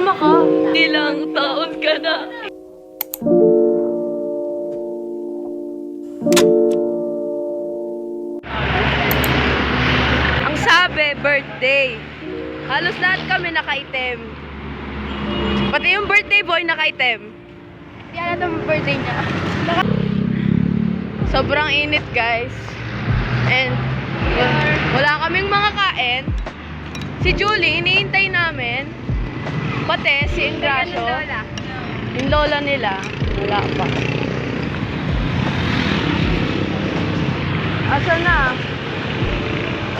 Sumama ka. Ilang taon ka na. Ang sabi, birthday. Halos lahat kami nakaitim. Pati yung birthday boy nakaitim. Hindi alam ang birthday niya. Sobrang init, guys. And wala kaming mga kain. Si Julie, iniintay namin. Pati si Ingrasio. Yung lola nila. Wala pa. Asa na?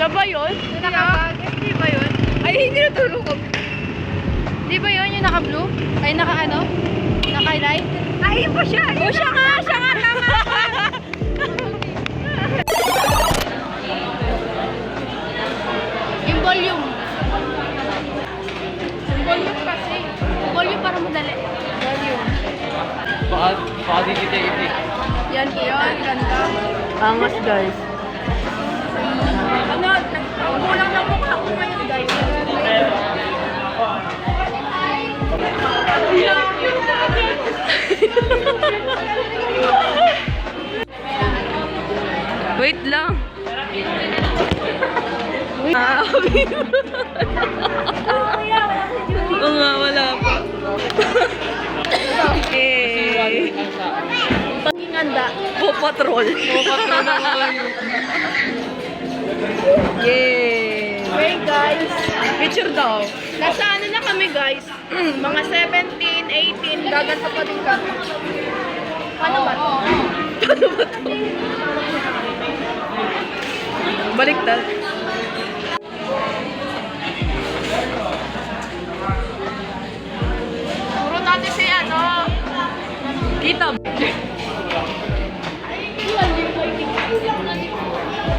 Siya ba yun? Hindi ba yun? Ay, hindi natulog ko. Hindi ba yun yung naka-blue? Ay, naka-ano? Naka-light? Ay, yun pa siya! Oh, siya nga! Siya nga! Tama! Yung volume. Yung volume kasi. Volume para madali. Volume. Baka di kita itik. Yan, yun. Ganda. Angas, guys. Ano? Kulang na mukha ko ngayon, guys. Wait lang. Oo nga, wala pa. Okay. Paginganda. Paw Patrol. Yay! Okay, guys. Picture daw. Nasa ano na kami, guys? Mga 17, 18, gaganto pa din kami. Ano ba? Baliktad. Puro natin si ano. Kita.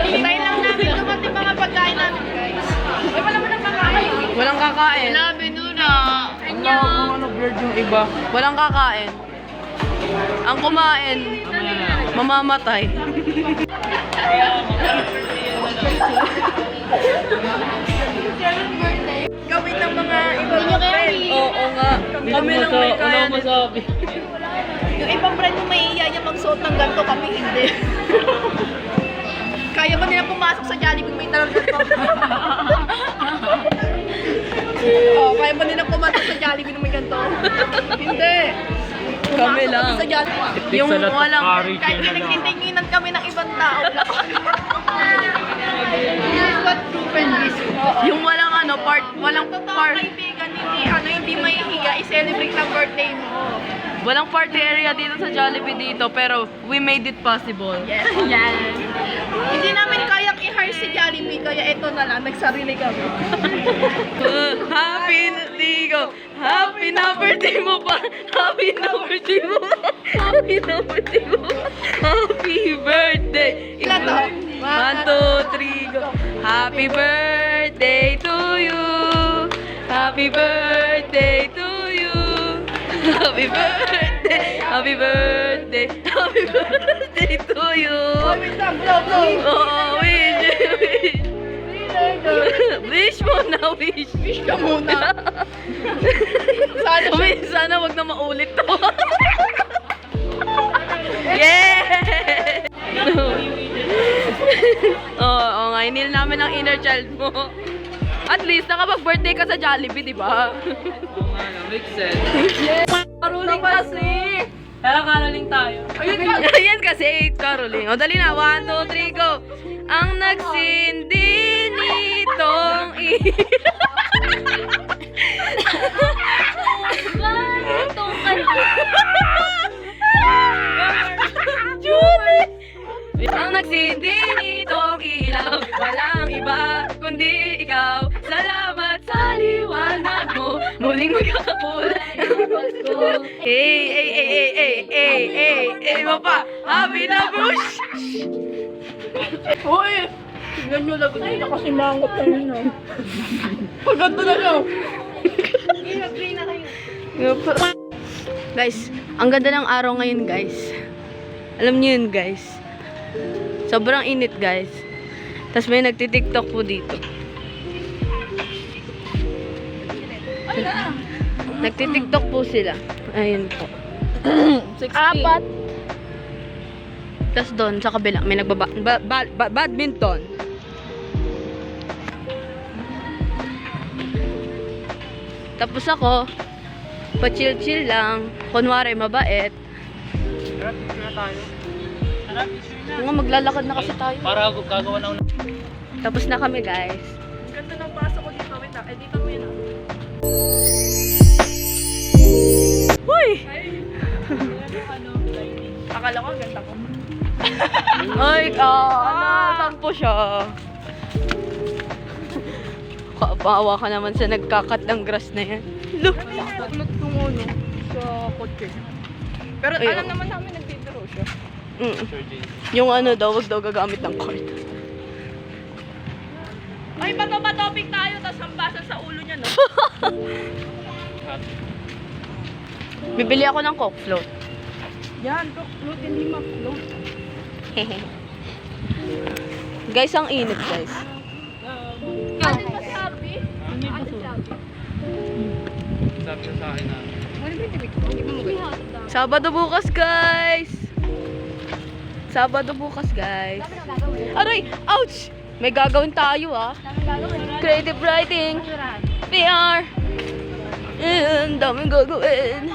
Hintayin lang namin dumating mga pagkain namin, guys. Ay, wala mo nang pagkain. Walang kakain. Labi nuna. Ano blurred yung iba? Walang kakain. Ang kumain, mamamatay. Gawin ng mga ibang friend. Oo nga. Kami lang may kaya nito. masabi? Yung ibang friend mo may iya niya magsuot ng ganito, kami hindi. Kaya ba nila pumasok sa Jollibee may talang ganito? Oh, kaya ba nila pumasok sa Jollibee na may ganito? Hindi. Kami Pumasok lang. Sa Jollibee. Yung walang... Kahit tinignan kami ng ibang tao lang. This is what proven this. Yung walang ano, walang Totoo kaibigan, hindi mahihiya i-celebrate ng birthday mo. walang party area dito sa Jollibee dito, pero we made it possible. Yes. Yan. Hindi namin kayang i-hire si Jollibee, kaya eto na lang, nagsarili kami. Happy Ligo! Happy na birthday mo pa! Happy na birthday mo pa! Happy na birthday mo pa! Happy birthday! Ilan to? 1, 2, 3, go! Happy birthday to you! Happy birthday to you! Happy birthday! Happy birthday! Happy birthday to you! Wait lang, blow. Oh, wish! Wish mo na, wish! Wish ka muna. Sana siya. Uy, sana wag na maulit to. Yeah! Oo nga, inil namin ang inner child mo. At least, nakapag-birthday ka sa Jollibee, di ba? Oo nga, makes sense. Caroling kasi! Kaya caroling tayo. Ayan kasi, caroling. O, dali na. 1, 2, 3, go! Ang nagsindi nitong Julie! Ang nagsindi nitong ilaw, walang iba kundi ikaw. Salamat sa liwanag mo, muling magkakakulay ang Pasko. Hey, mo pa. Happy na bush! Uy! Tingnan nyo, lagot nila kasi mangot na yun. Paganda na nyo. Agree na kayo. Guys, ang ganda ng araw ngayon, guys. Alam niyo yun, guys. Sobrang init, guys. Tapos may nagti-TikTok po dito. Nagtitiktok po sila. Ayun po. 16. Apat. Tapos doon, sa kabila, may badminton. Tapos ako, pa-chill-chill lang. Kunwari, mabait. Tara, picture na tayo. Tara, picture na. Mga maglalakad na kasi tayo. Para gagawa na Tapos na kami, guys. Ang ganda ng pasok ko dito. Wait lang. Eh, dito mo yun. Uy! Akala ko ang ganda ko. Ay, tampo siya. Kabawa ka naman sa nagkakat ng grass na yan. Look! Nakulot kong ano sa kotse. Pero Ayun. alam naman namin nagtitiro siya. Yung ano daw, wag daw gagamit ng cord. Ay, bato-batopik tayo, tapos hambasan sa ulo niya, no? Bibili ako ng Coke float. Yan, float, hindi ma-float. Guys, ang init, guys. Ano ba sabi? Ano sabi? Sabi na sa akin na. Sabado bukas, guys! Sabado bukas, guys. Aray! Ouch! May gagawin tayo, ah. Creative writing. PR. Ang daming gagawin.